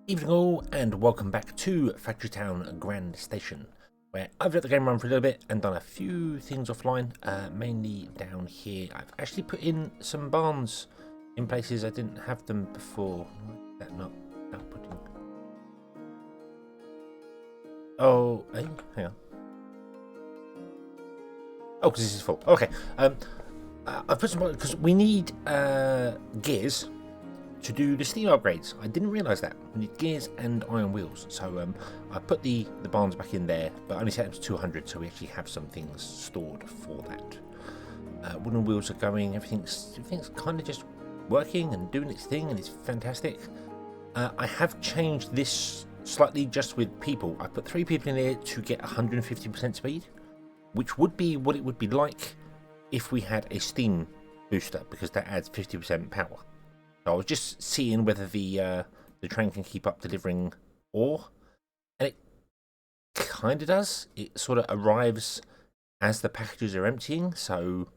Evening all, and welcome back to Factory Town Grand Station, where I've let the game run for a little bit and done a few things offline, mainly down here. I've actually put in some barns in places I didn't have them before. Why is that not outputting? Oh, hey, hang on. Oh, because this is full. Okay, I've put some, because we need gears to do the steam upgrades. I didn't realise that. We need gears and iron wheels. So I put the barns back in there, but only set them to 200, so we actually have some things stored for that. Wooden wheels are going, everything's kind of just working and doing its thing, and it's fantastic. I have changed this slightly just with people. I put 3 people in here to get 150% speed, which would be what it would be like if we had a steam booster, because that adds 50% power. So I was just seeing whether the train can keep up delivering ore, and it kind of does. It sort of arrives as the packages are emptying, so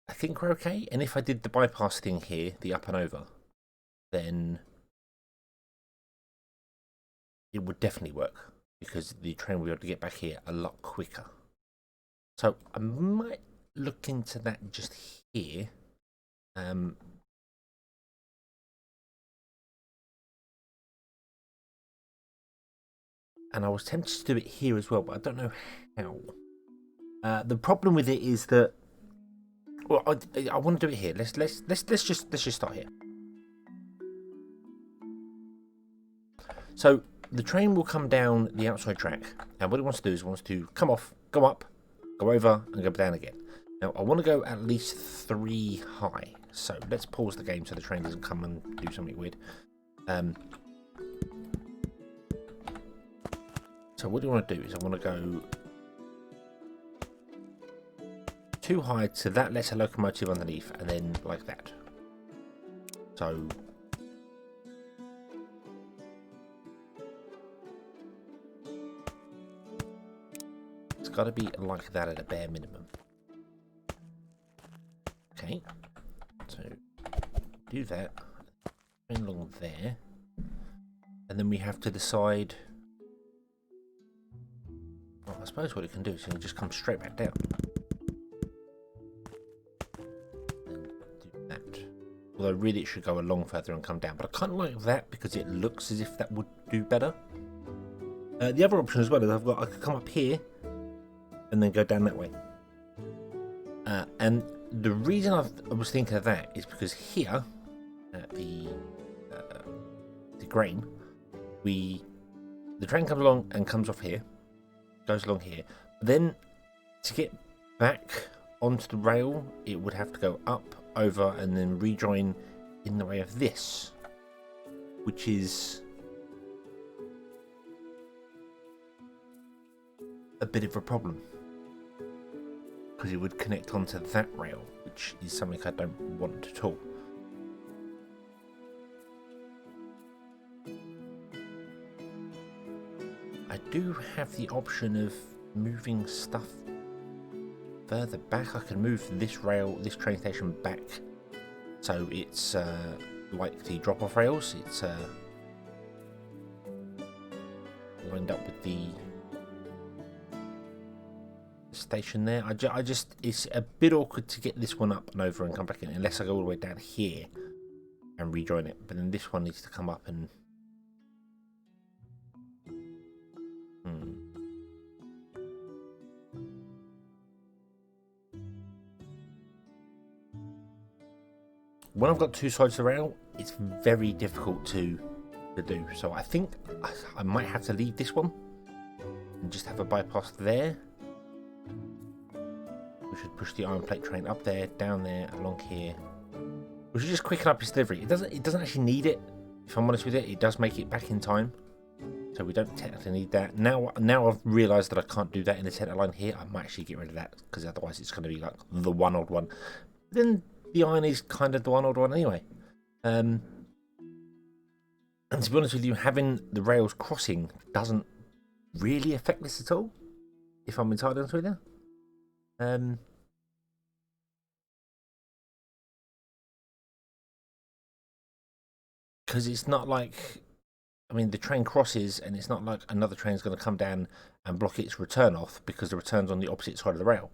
I think we're okay. And if I did the bypass thing here, the up and over, then it would definitely work, because the train will be able to get back here a lot quicker. So I might look into that just here. And I was tempted to do it here as well, but I don't know how. The problem with it is that, well, I want to do it here. Let's just start here. So the train will come down the outside track, and what it wants to do is it wants to come off, go up, go over, and go down again. Now I want to go at least 3 high. So let's pause the game so the train doesn't come and do something weird. So what I want to do is I want to go 2 high, so that lets a locomotive underneath, and then like that. So it's got to be like that at a bare minimum. Okay, so do that along there, and then we have to decide. Well, I suppose what it can do is it can just come straight back down. And do that. Although really it should go along further and come down. But I kind of like that because it looks as if that would do better. The other option as well is I could come up here and then go down that way. And the reason I was thinking of that is because here at the grain, the train comes along and comes off here. Goes along here. Then to get back onto the rail, it would have to go up, over, and then rejoin in the way of this, which is a bit of a problem, because it would connect onto that rail, which is something I don't want at all. I do have the option of moving stuff further back. I can move this train station back, so it's like the drop-off rails. It's lined up with the station there. I just it's a bit awkward to get this one up and over and come back in, unless I go all the way down here and rejoin it. But then this one needs to come up and. When I've got 2 sides of the rail, it's very difficult to do. So I think I might have to leave this one and just have a bypass there. We should push the iron plate train up there, down there, along here. We should just quicken up its delivery. It doesn't actually need it. If I'm honest with it, it does make it back in time, so we don't technically need that. Now I've realised that I can't do that in the centre line here. I might actually get rid of that, because otherwise it's going to be like the one odd one. Then the iron is kind of the one odd one anyway. And to be honest with you, having the rails crossing doesn't really affect this at all, if I'm entirely honest with you. Because it's not like I mean, the train crosses, and it's not like another train's going to come down and block its return off because the return's on the opposite side of the rail.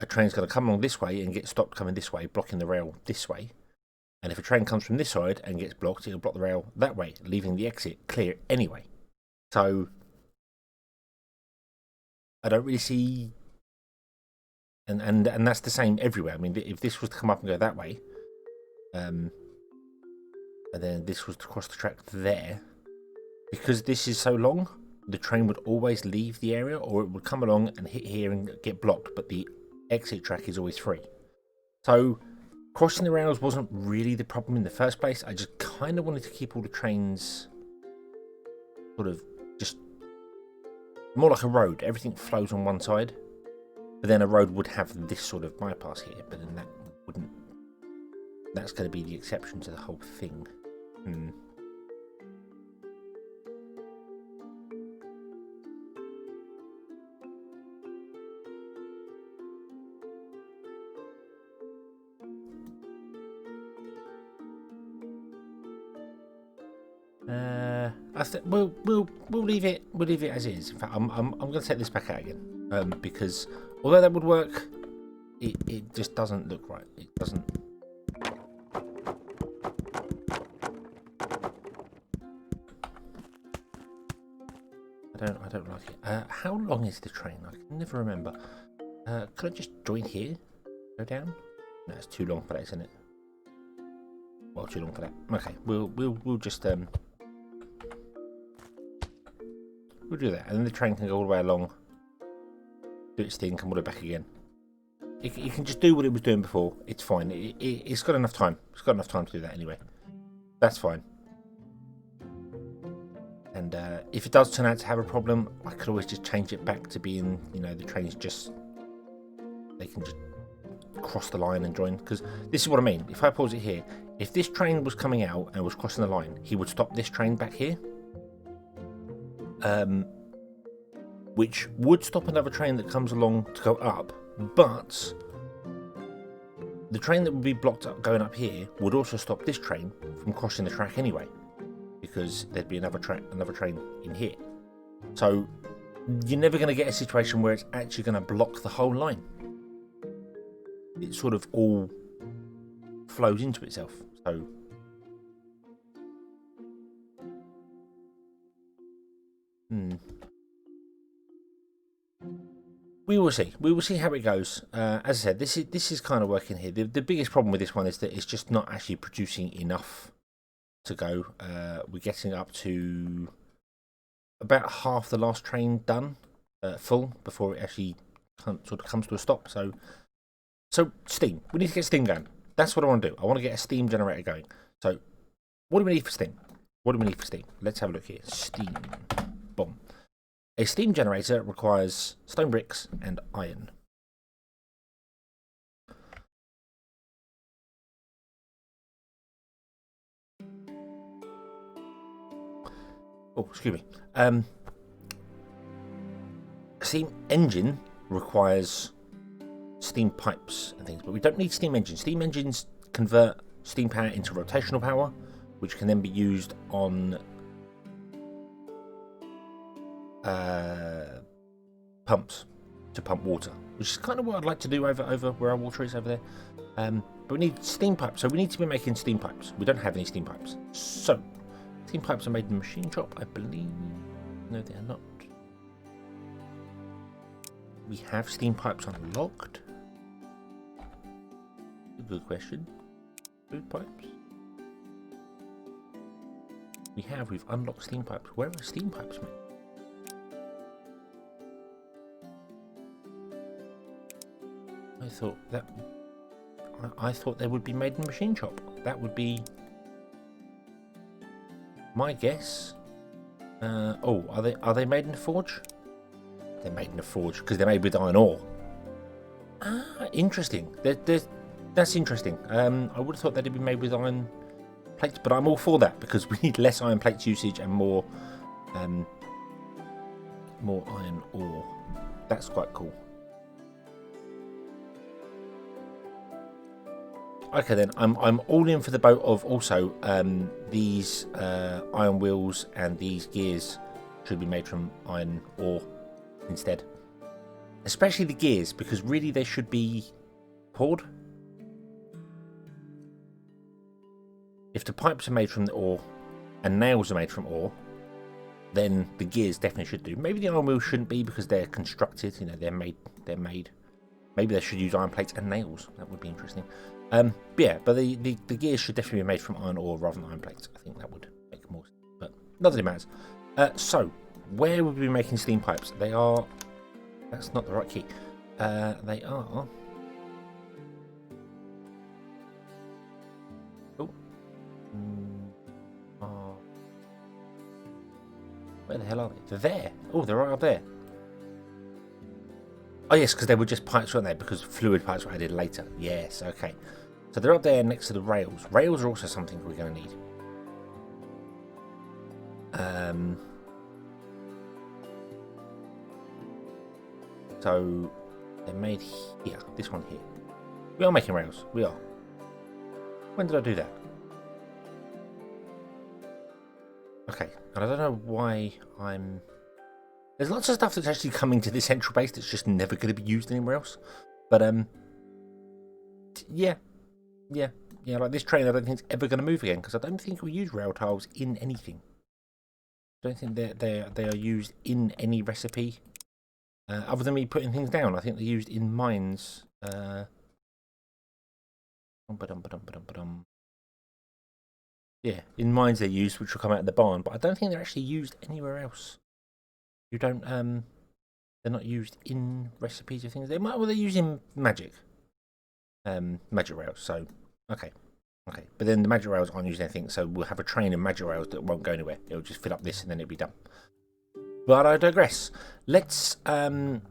A train's going to come along this way and get stopped coming this way, blocking the rail this way. And if a train comes from this side and gets blocked, it'll block the rail that way, leaving the exit clear anyway. So I don't really see, and that's the same everywhere. I mean, if this was to come up and go that way, and then this was to cross the track there, because this is so long, the train would always leave the area, or it would come along and hit here and get blocked, but the exit track is always free. So crossing the rails wasn't really the problem in the first place. I just kind of wanted to keep all the trains sort of just more like a road. Everything flows on one side, but then a road would have this sort of bypass here, but then that wouldn't. That's going to be the exception to the whole thing. We'll leave it. We'll leave it as is. In fact, I'm going to take this back out again, because although that would work, it just doesn't look right. It doesn't. I don't like it. How long is the train? I can never remember. Could I just join here? Go down? No, it's too long for that, isn't it? Well, too long for that. Okay, we'll just we'll do that, and then the train can go all the way along, do its thing, come all the way back again. It can just do what it was doing before. It's fine. It's got enough time. It's got enough time to do that anyway. That's fine. And if it does turn out to have a problem, I could always just change it back to being, the trains just, they can just cross the line and join. Because this is what I mean. If I pause it here, if this train was coming out and was crossing the line, he would stop this train back here. Which would stop another train that comes along to go up, but the train that would be blocked up going up here would also stop this train from crossing the track anyway, because there'd be another train in here. So you're never going to get a situation where it's actually going to block the whole line. It sort of all flows into itself. So we will see. We will see how it goes. As I said, this is kind of working here. The biggest problem with this one is that it's just not actually producing enough to go. We're getting up to about half the last train done, full, before it actually sort of comes to a stop. So steam. We need to get steam going. That's what I want to do. I want to get a steam generator going. So what do we need for steam? Let's have a look here. Steam. Boom. A steam generator requires stone bricks and iron. Oh, excuse me. Steam engine requires steam pipes and things, but we don't need steam engines. Steam engines convert steam power into rotational power, which can then be used on pumps to pump water, which is kind of what I'd like to do over where our water is over there. But we need steam pipes, so we need to be making steam pipes. We don't have any steam pipes, so steam pipes are made in the machine shop, I believe. No, they are not. We have steam pipes unlocked. Good question. Food pipes. We've unlocked steam pipes. Where are steam pipes made? I thought they would be made in the machine shop. That would be my guess. Are they made in the forge? They're made in the forge because they're made with iron ore. Interesting. That's interesting. I would have thought they'd be made with iron plates, but I'm all for that because we need less iron plates usage and more iron ore. That's quite cool. Okay then, I'm all in for the boat of also these iron wheels and these gears should be made from iron ore instead. Especially the gears, because really they should be poured. If the pipes are made from the ore and nails are made from ore, then the gears definitely should do. Maybe the iron wheels shouldn't be because they're constructed, you know, they're made. Maybe they should use iron plates and nails. That would be interesting. Yeah, but the gears should definitely be made from iron ore rather than iron plates. I think that would make more sense, but not that it matters. So, where would we be making steam pipes? They are... That's not the right key. They are... Oh. Where the hell are they? They're there. Oh, they're right up there. Oh, yes, because they were just pipes, weren't they? Because fluid pipes were added later. Yes, okay. So they're up there next to the rails. Rails are also something we're going to need. So they're made here. This one here. We are making rails. We are. When did I do that? Okay. And I don't know why I'm... There's lots of stuff that's actually coming to this central base that's just never going to be used anywhere else. But, yeah, like this train I don't think it's ever going to move again, because I don't think we use rail tiles in anything. I don't think they are used in any recipe, other than me putting things down. I think they're used in mines. Yeah, in mines they're used, which will come out of the barn, but I don't think they're actually used anywhere else. You don't, they're not used in recipes or things. They might, well, they're used in magic. Magic rails, so, okay. But then the magic rails aren't used anything, so we'll have a train of magic rails that won't go anywhere. It'll just fill up this and then it'll be done. But I digress. Let's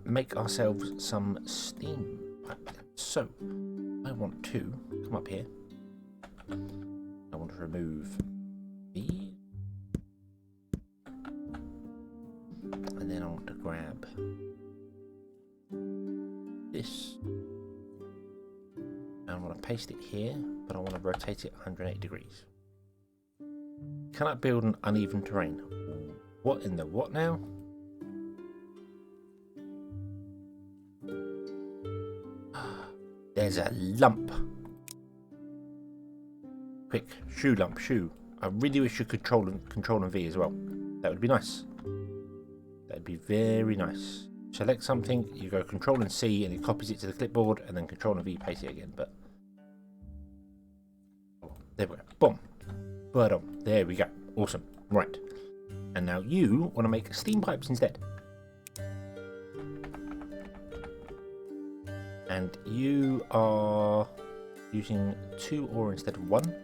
make ourselves some steam pipe. So, I want to come up here. I want to remove these. And then I want to grab this. And I want to paste it here, but I want to rotate it 180 degrees. Can I build an uneven terrain? What in the what now? There's a lump. Quick, shoe lump, shoe. I really wish you could control and V as well. That would be nice. That would be very nice. Select something, you go Control and C, and it copies it to the clipboard, and then Control and V paste it again. But there we go. Boom. Boom. There we go. Awesome. Right. And now you want to make steam pipes instead. And you are using 2 ore instead of 1.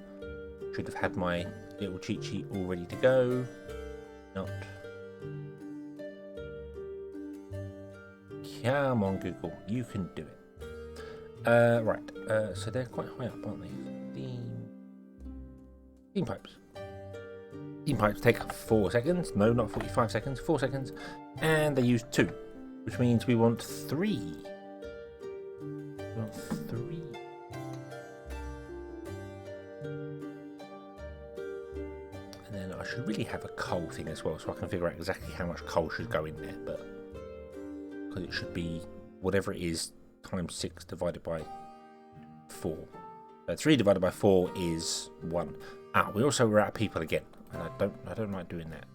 Should have had my little cheat sheet all ready to go. Not. Come on, Google. You can do it. Right. So they're quite high up, aren't they? Steam pipes. Steam pipes take 4 seconds. No, not 45 seconds. 4 seconds. And they use 2. Which means we want 3. We want 3. And then I should really have a coal thing as well, so I can figure out exactly how much coal should go in there. But because it should be whatever it is times 6 divided by 4. So 3 divided by 4 is 1. Ah, we also were out of people again, and I don't like doing that.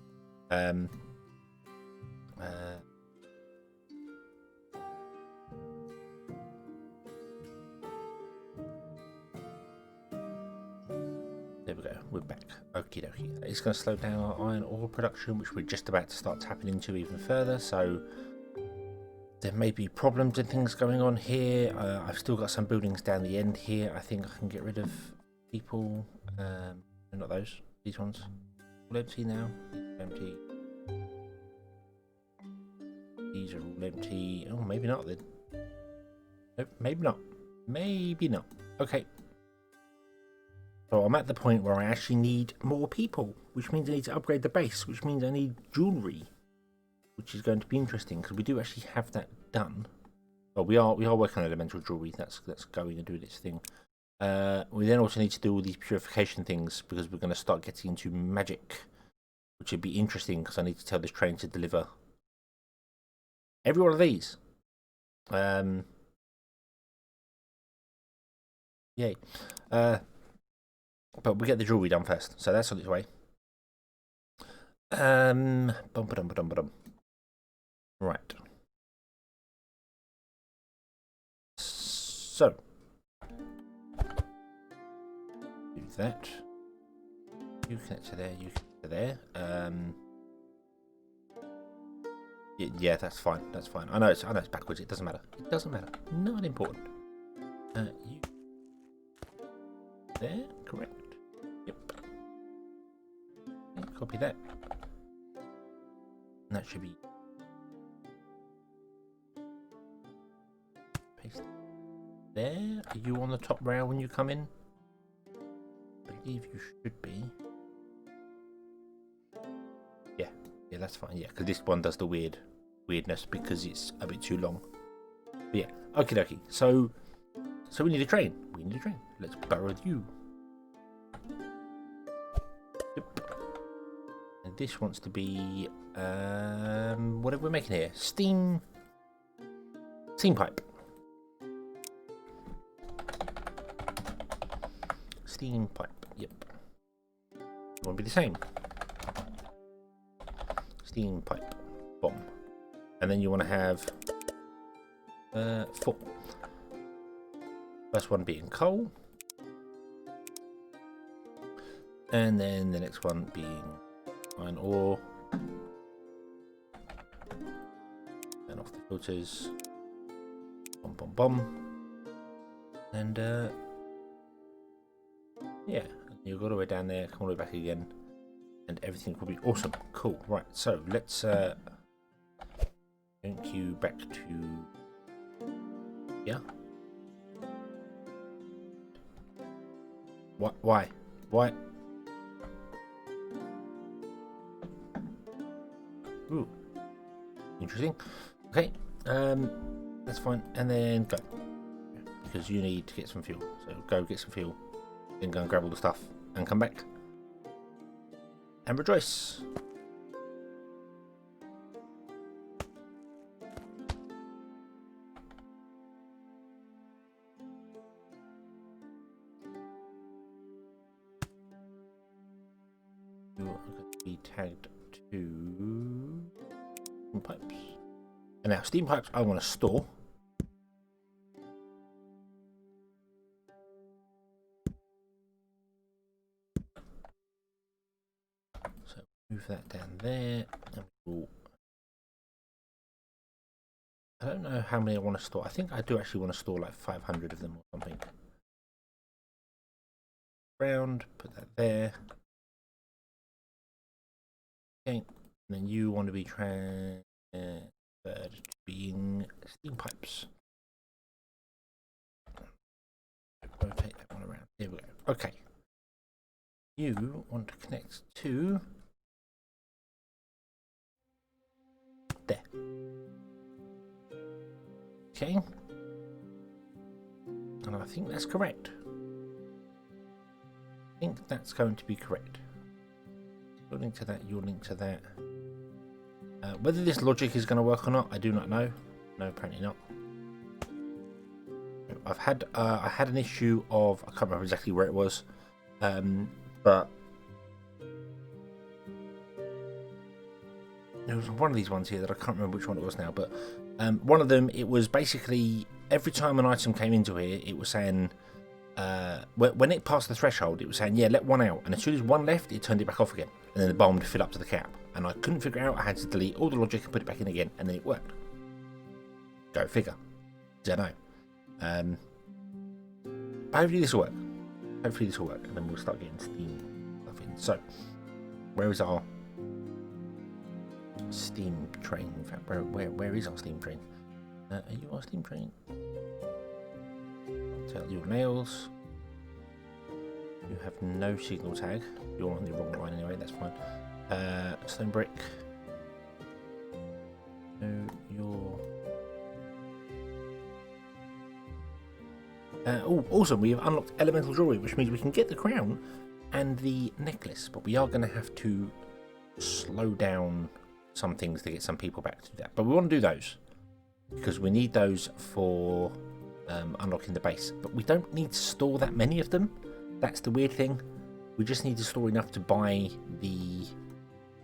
There we go, we're back. Okie dokie. It's going to slow down our iron ore production, which we're just about to start tapping into even further, so there may be problems and things going on here. I've still got some buildings down the end here. I think I can get rid of people. Not those. These ones. All empty now. Empty. These are all empty. Oh, maybe not then. Nope, maybe not. Maybe not. Okay. So I'm at the point where I actually need more people, which means I need to upgrade the base, which means I need jewellery, which is going to be interesting because we do actually have that done. Well, we are working on elemental jewellery. That's going and doing its thing. We then also need to do all these purification things because we're going to start getting into magic, which would be interesting because I need to tell this train to deliver every one of these. Yay. But we get the jewelry done first, so that's on its way. Right. So do that. You connect to there, you connect to there. Yeah, that's fine. That's fine. I know it's backwards. It doesn't matter. It doesn't matter. Not important. You there, correct? Yep. Okay, copy that. And that should be paste there. Are you on the top rail when you come in? I believe you should be. Yeah, that's fine. Yeah, because this one does the weirdness because it's a bit too long. But yeah, okie dokie. So we need a train. We need a train. Let's borrow you. Yep. And this wants to be what are we making here? Steam pipe. Steam pipe. Yep. You want to be the same. Steam pipe. Bomb. And then you want to have 4. First one being coal. And then the next one being iron ore. And off the filters. Bomb. And yeah, you go all the way down there, come all the way back again. And everything will be awesome. Cool. Right, so let's link you back to yeah. What? Why? Ooh, interesting. Okay, that's fine. And then go because you need to get some fuel. So go get some fuel, then go and grab all the stuff and come back. And rejoice. You are going to be tagged to steam pipes. And now steam pipes I want to store. Move that down there. And we'll... I don't know how many I want to store. I think I do actually want to store like 500 of them or something. Round, put that there. Okay, and then you want to be transferred to being steam pipes. Rotate that one around. There we go. Okay. You want to connect to there. Okay. And I think that's correct. I think that's going to be correct. You'll link to that, you'll link to that. Whether this logic is going to work or not, I do not know. No, apparently not. I had an issue of, I can't remember exactly where it was, but there was one of these ones here that I can't remember which one it was now, but one of them, it was basically every time an item came into here, it was saying, when it passed the threshold, it was saying, yeah, let one out. And as soon as one left, it turned it back off again. And then the bomb would fill up to the cap. And I couldn't figure it out. I had to delete all the logic and put it back in again. And then it worked. Go figure. Don't know. But hopefully this will work. Hopefully this will work. And then we'll start getting steam stuff in. So, where is our steam train? In fact, where is our steam train? Are you our steam train? Tell your nails. You have no signal tag. You're on the wrong line anyway, that's fine. Stone brick. No, you're Oh, awesome! We have unlocked elemental jewelry, which means we can get the crown and the necklace. But we are going to have to slow down some things to get some people back to that. But we want to do those because we need those for unlocking the base. But we don't need to store that many of them. That's the weird thing. We just need to store enough to buy the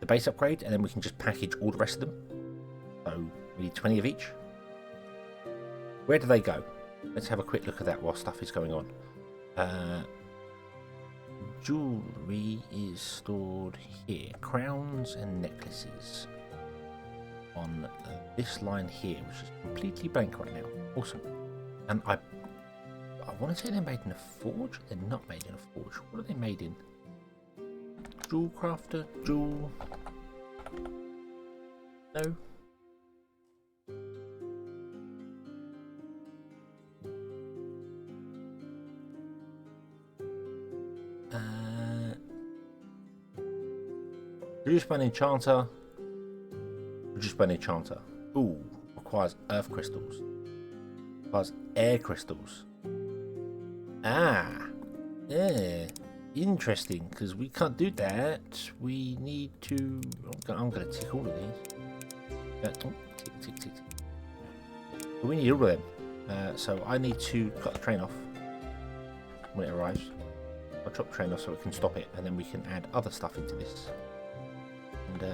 base upgrade, and then we can just package all the rest of them. So we need 20 of each. Where do they go? Let's have a quick look at that while stuff is going on. Jewelry is stored here. Crowns and necklaces on this line here, which is completely blank right now. Awesome. And I want to say they're made in a forge. They're not made in a forge. What are they made in? Jewel crafter? Jewel? No? Produced by an enchanter. Produced by an enchanter. Ooh, requires earth crystals. Requires air crystals. Ah, yeah, interesting. Because we can't do that. We need to. I'm going to tick all of these. Tick, tick, tick, tick. But we need all of them. So I need to cut the train off when it arrives. I'll chop the train off so we can stop it, and then we can add other stuff into this. And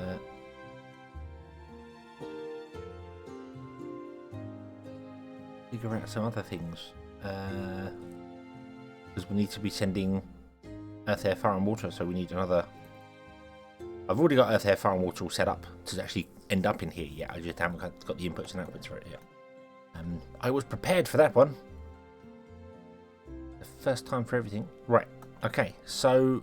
figure out some other things because we need to be sending earth, air, fire and water, so we need another. I've already got earth, air, fire and water all set up to actually end up in here yet. I just haven't got the inputs and outputs for it yet. I was prepared for that one. The first time for everything. Right, okay, so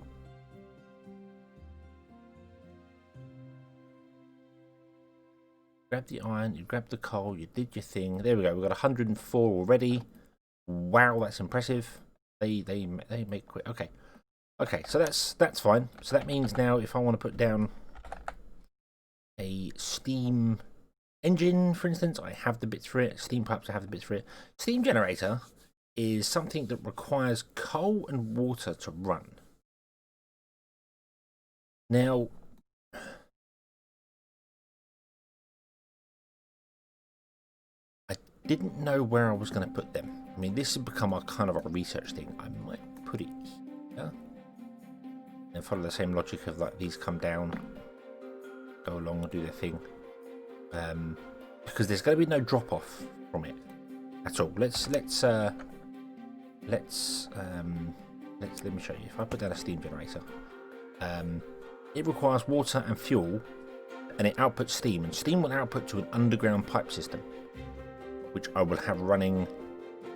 grab the iron, you grab the coal, you did your thing. There we go. We've got 104 already. Wow, that's impressive. They make quick. Okay, okay. So that's fine. So that means now if I want to put down a steam engine, for instance, I have the bits for it. Steam pipes, I have the bits for it. Steam generator is something that requires coal and water to run. Now, didn't know where I was going to put them. I mean, this has become a kind of a research thing. I might put it here and follow the same logic of like these come down, go along and do their thing. Because there's going to be no drop off from it at all. Let me show you. If I put down a steam generator, it requires water and fuel, and it outputs steam, and steam will output to an underground pipe system, which I will have running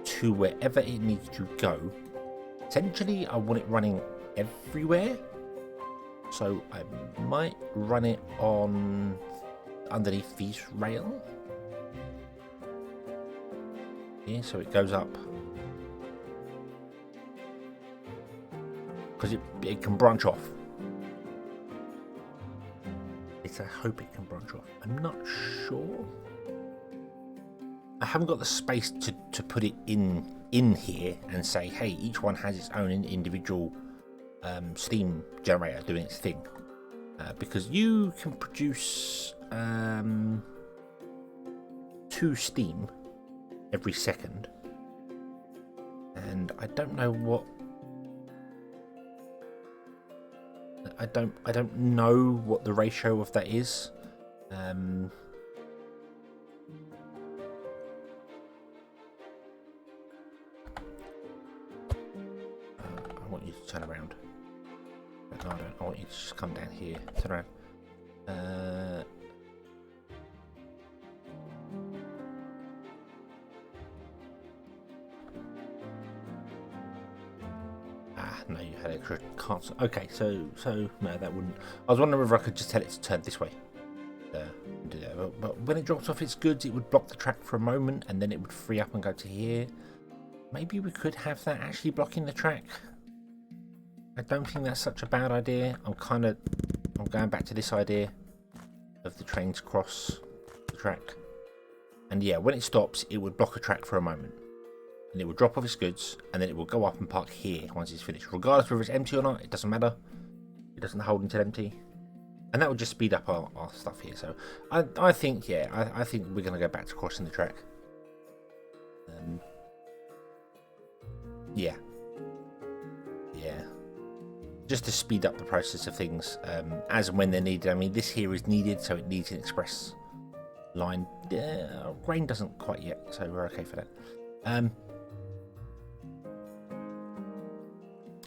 to wherever it needs to go. Essentially, I want it running everywhere. So I might run it on underneath this rail. Yeah, so it goes up. Because it can branch off. I hope it can branch off. I'm not sure. I haven't got the space to put it in here and say, hey, each one has its own individual steam generator doing its thing. Because you can produce 2 steam every second. And I don't know what... I don't know what the ratio of that is. I want you to turn around. No, I don't. I want you to just come down here. Turn around. No, you had extra cards. Okay, so no, that wouldn't. I was wondering if I could just tell it to turn this way. Do that. But when it drops off its goods, it would block the track for a moment, and then it would free up and go to here. Maybe we could have that actually blocking the track. I don't think that's such a bad idea. I'm going back to this idea of the trains cross the track. And yeah, when it stops, it would block a track for a moment. and it will drop off its goods, and then it will go up and park here once it's finished. Regardless whether it's empty or not, it doesn't matter. It doesn't hold until empty. And that will just speed up our stuff here. So I think, yeah, I think we're going to go back to crossing the track. Yeah. Yeah. Just to speed up the process of things as and when they're needed. I mean, this here is needed, so it needs an express line. Grain doesn't quite yet, so we're okay for that.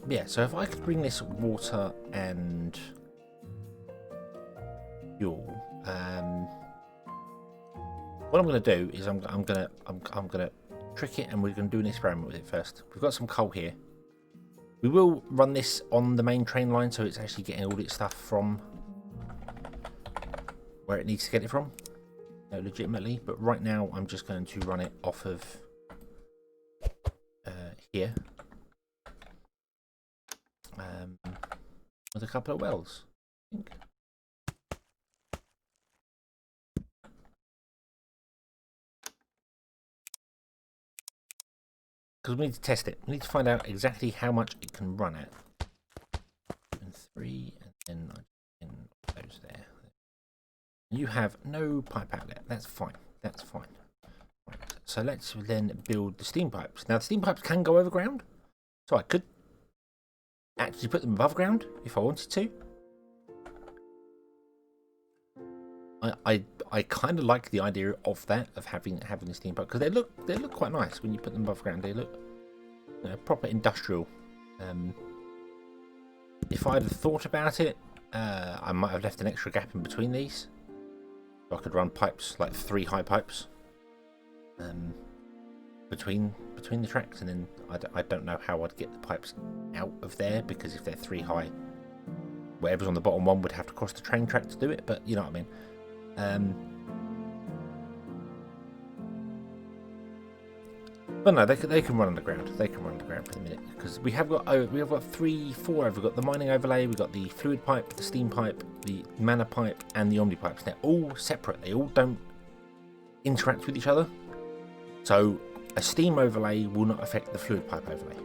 Yeah, so if I could bring this water and fuel, what I'm going to do is I'm gonna trick it, and we're going to do an experiment with it first. We've got some coal here. We will run this on the main train line, so it's actually getting all its stuff from where it needs to get it from, legitimately. But right now, I'm just going to run it off of here with a couple of wells, I think. Because we need to test it. We need to find out exactly how much it can run at. 3, and then those there. You have no pipe outlet. That's fine. That's fine. Right. So let's then build the steam pipes. Now the steam pipes can go over ground, so I could actually put them above ground if I wanted to. I kind of like the idea of that, of having a steam pipe, because they look quite nice when you put them above ground. They look, you know, proper industrial. If I'd have thought about it, I might have left an extra gap in between these, so I could run pipes, like 3 high pipes, between the tracks, and then I don't know how I'd get the pipes out of there, because if they're 3 high, whatever's on the bottom one would have to cross the train track to do it. But you know what I mean. But no, they can run underground. They can run underground for the minute, because we have got 3, 4. We've got the mining overlay, we've got the fluid pipe, the steam pipe, the mana pipe, and the omni pipes. They're all separate. They all don't interact with each other. So a steam overlay will not affect the fluid pipe overlay.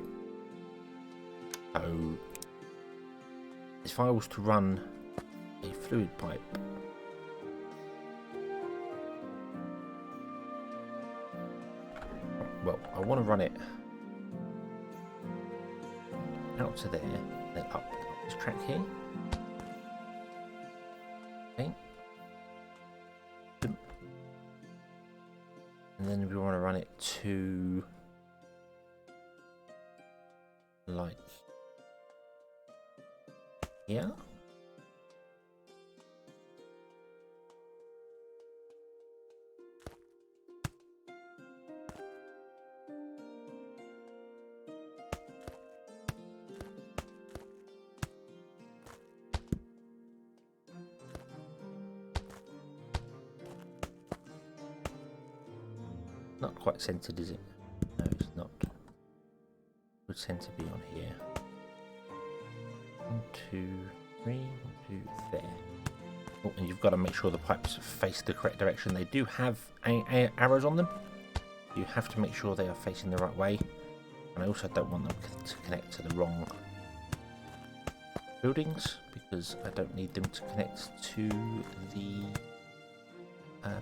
So if I was to run a fluid pipe, well, I want to run it out to there, then up this track here. Okay. And then we want to run it to like here. Not quite centered, is it? No, it's not. It would center be on here. 1, 2, 3, 1, 2, there. Oh, and you've got to make sure the pipes face the correct direction. They do have arrows on them. You have to make sure they are facing the right way. And I also don't want them to connect to the wrong buildings, because I don't need them to connect to the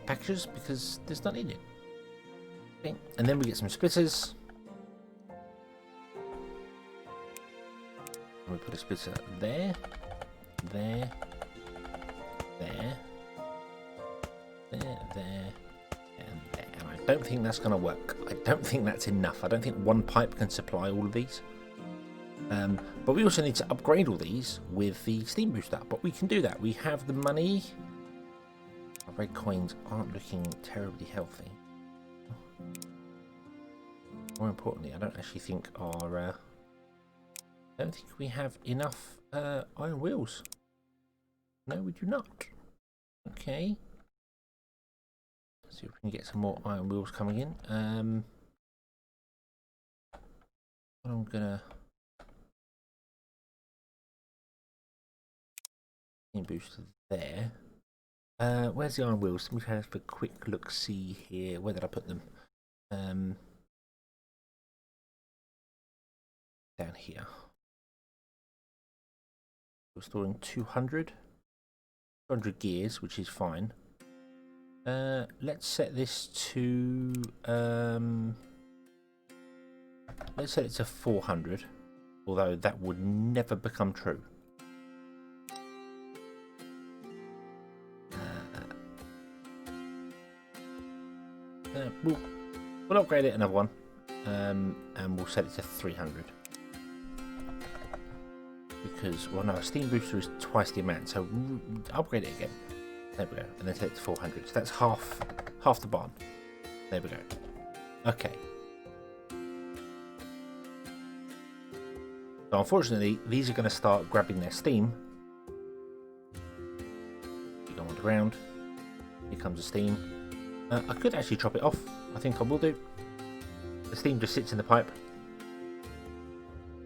packages, because there's not needed. Okay. And then we get some splitters. And we put a splitter there, there, there, and there. And I don't think that's going to work. I don't think that's enough. I don't think one pipe can supply all of these. But we also need to upgrade all these with the steam booster. But we can do that. We have the money. Our red coins aren't looking terribly healthy. More importantly, I don't actually think our... I don't think we have enough iron wheels. No, we do not. Okay. Let's see if we can get some more iron wheels coming in. I'm gonna boost there. Where's the iron wheels? Let me have a quick look see here. Where did I put them? down here. We're storing 200 gears, which is fine. Let's set this to let's set it to 400, although that would never become true. We'll upgrade it another one, and we'll set it to 300. Because, well, no, a steam booster is twice the amount, so upgrade it again. There we go, and then set it to 400. So that's half the barn. There we go. Okay. So unfortunately, these are going to start grabbing their steam. You go on the ground. Here comes the steam. I could actually chop it off. I think I will do. The steam just sits in the pipe.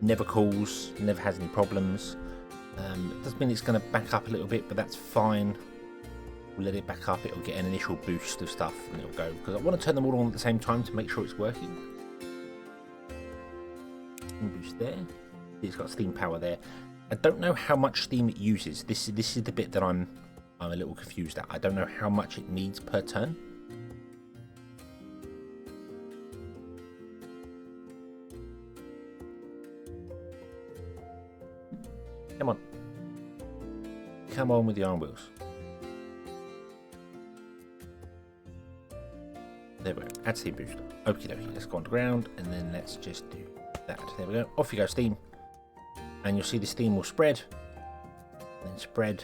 Never cools, never has any problems. It does mean it's going to back up a little bit, but that's fine. We'll let it back up, it'll get an initial boost of stuff and it'll go. Because I want to turn them all on at the same time to make sure it's working. Steam boost there. It's got steam power there. I don't know how much steam it uses. This is the bit that I'm a little confused at. I don't know how much it needs per turn. Come on. Come on with the iron wheels. There we go. Add steam boost. Okie dokie. Let's go on the ground and then let's just do that. There we go. Off you go, steam. And you'll see the steam will spread. And then spread.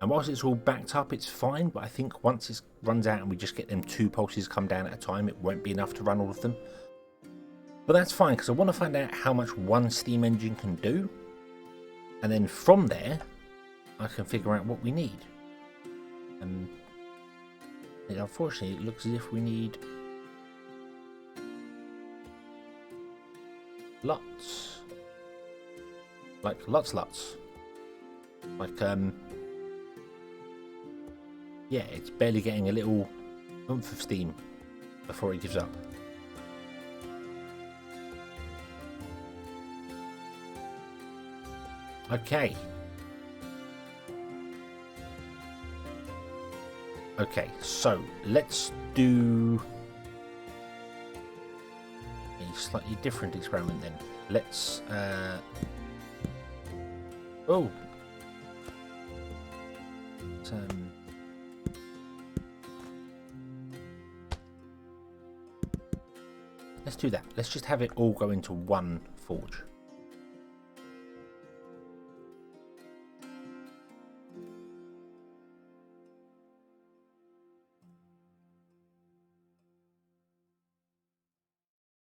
And whilst it's all backed up, it's fine, but I think once it runs out and we just get them 2 pulses come down at a time, it won't be enough to run all of them. But that's fine, because I want to find out how much one steam engine can do. And then from there, I can figure out what we need. And unfortunately, it looks as if we need lots. Like, lots. Like, yeah, it's barely getting a little oomph of steam before it gives up. Okay. Okay, so let's do a slightly different experiment then. Let's let's do that. Let's just have it all go into one forge.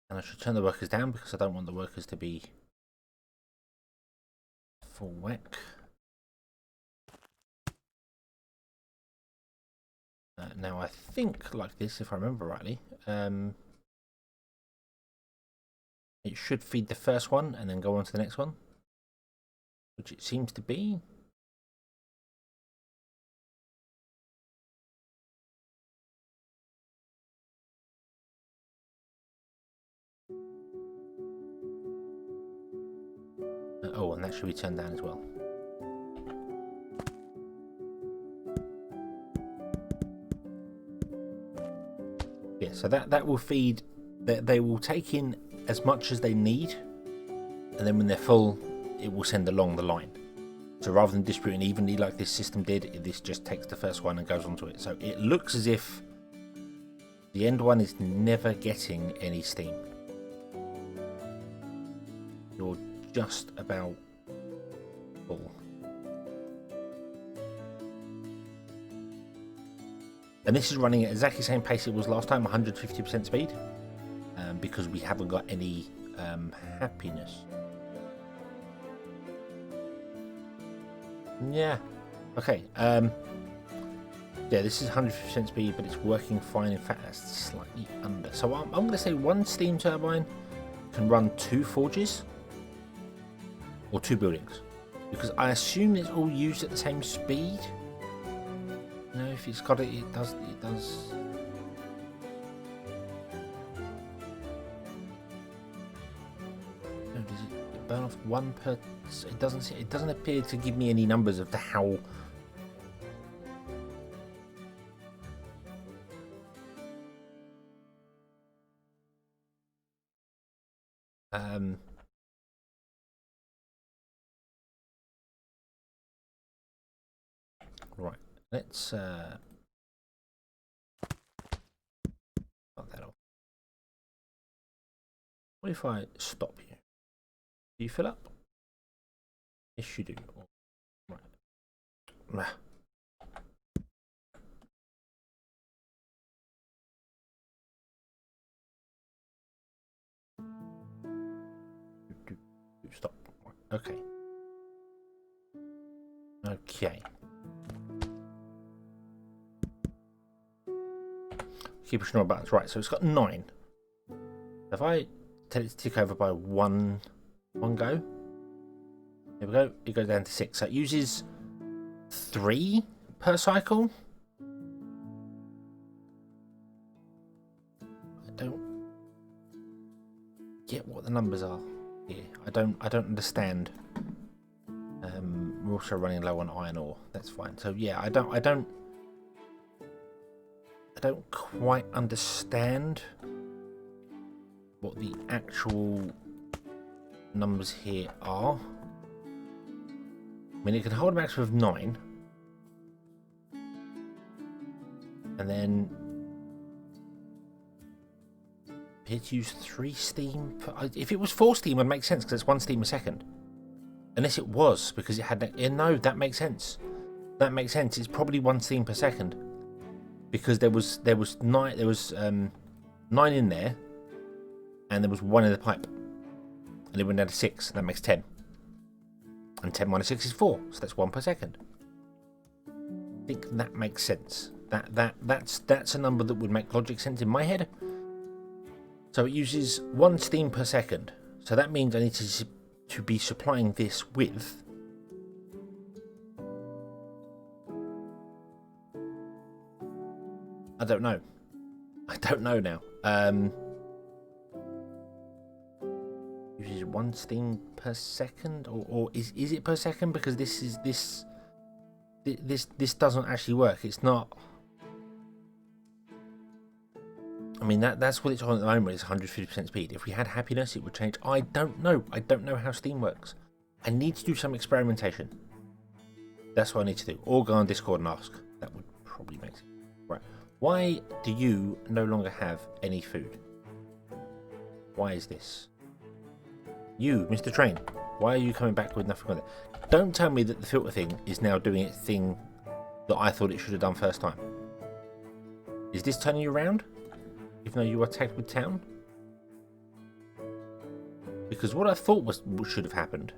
And I should turn the workers down because I don't want the workers to be full whack. Now I think like this, if I remember rightly, it should feed the first one and then go on to the next one, which it seems to be. Oh, and that should be turned down as well. Yeah, so that will feed, they will take in as much as they need, and then when they're full, it will send along the line. So rather than distributing evenly like this system did, this just takes the first one and goes onto it. So it looks as if the end one is never getting any steam. You're just about full. And this is running at exactly the same pace it was last time, 150% speed, because we haven't got any happiness. Yeah, okay. Yeah, this is 100% speed, but it's working fine. In fact, that's slightly under. So I'm going to say one steam turbine can run 2 forges or 2 buildings, because I assume it's all used at the same speed. No, if it's got it, it does. burn off 1 per. It doesn't appear to give me any numbers of the how. Right. Let's cut that off. What if I stop you? Do you fill up? Yes, you do. Right. Nah. Stop. Okay. Okay. Keep pushing all buttons. Right, so it's got 9. If I tell it to tick over by one go, here we go. It goes down to 6. So it uses 3 per cycle. I don't get what the numbers are here. I don't understand. We're also running low on iron ore. That's fine. So yeah, I don't quite understand what the actual numbers here are. I mean, it can hold a maximum of 9, and then it used 3 steam. If it was 4 steam, it would make sense because it's 1 steam a second. Unless it was because it had no. That makes sense. That makes sense. It's probably 1 steam per second because there was 9. There was 9 in there, and there was 1 in the pipe, and it went down to 6. That makes 10. And 10 minus 6 is 4, so that's 1 per second. I think that makes sense. That's a number that would make logic sense in my head. So it uses 1 steam per second. So that means I need to be supplying this with I don't know now. Uses 1 steam per second, or is it per second? Because this doesn't actually work. It's not. I mean that's what it's on at the moment. It's 150% speed. If we had happiness, it would change. I don't know. I don't know how Steam works. I need to do some experimentation. That's what I need to do. Or go on Discord and ask. That would probably make sense. Right. Why do you no longer have any food? Why is this? You, Mr. Train, why are you coming back with nothing on it? Don't tell me that the filter thing is now doing its thing that I thought it should have done first time. Is this turning you around? Even though you were tagged with town? Because what I thought should have happened.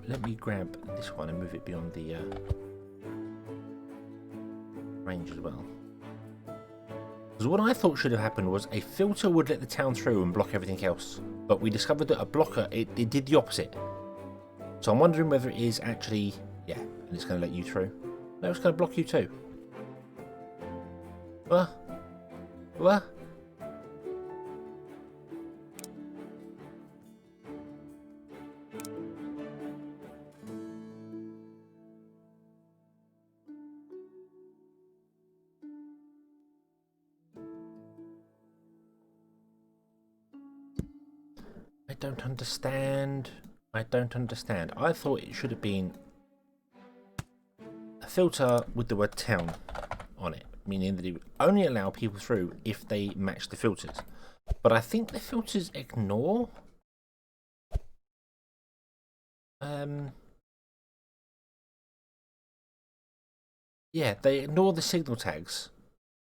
Let me grab this one and move it beyond the range as well. Because what I thought should have happened was a filter would let the town through and block everything else. But we discovered that a blocker, it did the opposite. So I'm wondering whether it is actually, yeah, and it's going to let you through. No, it's going to block you too. What? What? I don't understand. I don't understand. I thought it should have been a filter with the word town on it, meaning that it would only allow people through if they match the filters. But I think the filters ignore yeah, they ignore the signal tags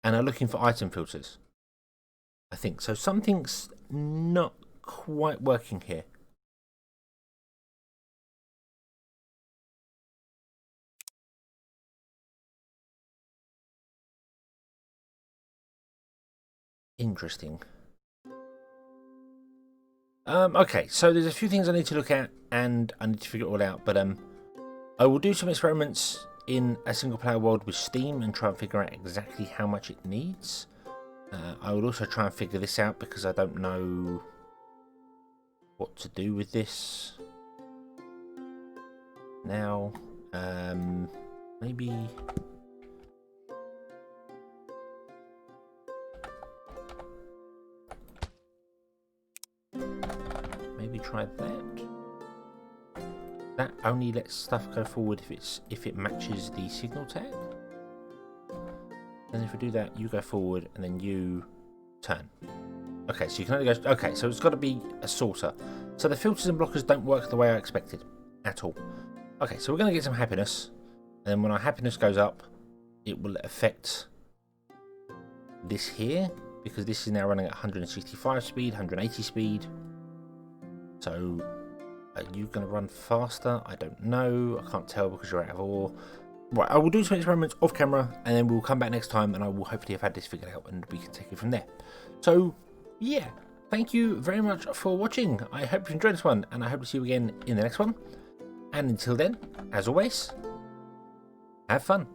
and are looking for item filters. I think so. Something's not quite working here. Interesting. Okay, so there's a few things I need to look at and I need to figure it all out, but I will do some experiments in a single player world with Steam and try and figure out exactly how much it needs. I will also try and figure this out because I don't know what to do with this now. Maybe try that. That only lets stuff go forward if it matches the signal tag. And if we do that, you go forward and then you turn. Okay, so you can only go. Okay, so it's got to be a sorter. So the filters and blockers don't work the way I expected at all. Okay, so we're going to get some happiness, and then when our happiness goes up, it will affect this here, because this is now running at 165 speed, 180 speed. So are you going to run faster? I don't know. I can't tell because you're out of ore. Right, I will do some experiments off camera, and then we'll come back next time, and I will hopefully have had this figured out, and we can take it from there. So yeah, thank you very much for watching. I hope you enjoyed this one, and I hope to see you again in the next one. And until then, as always, have fun.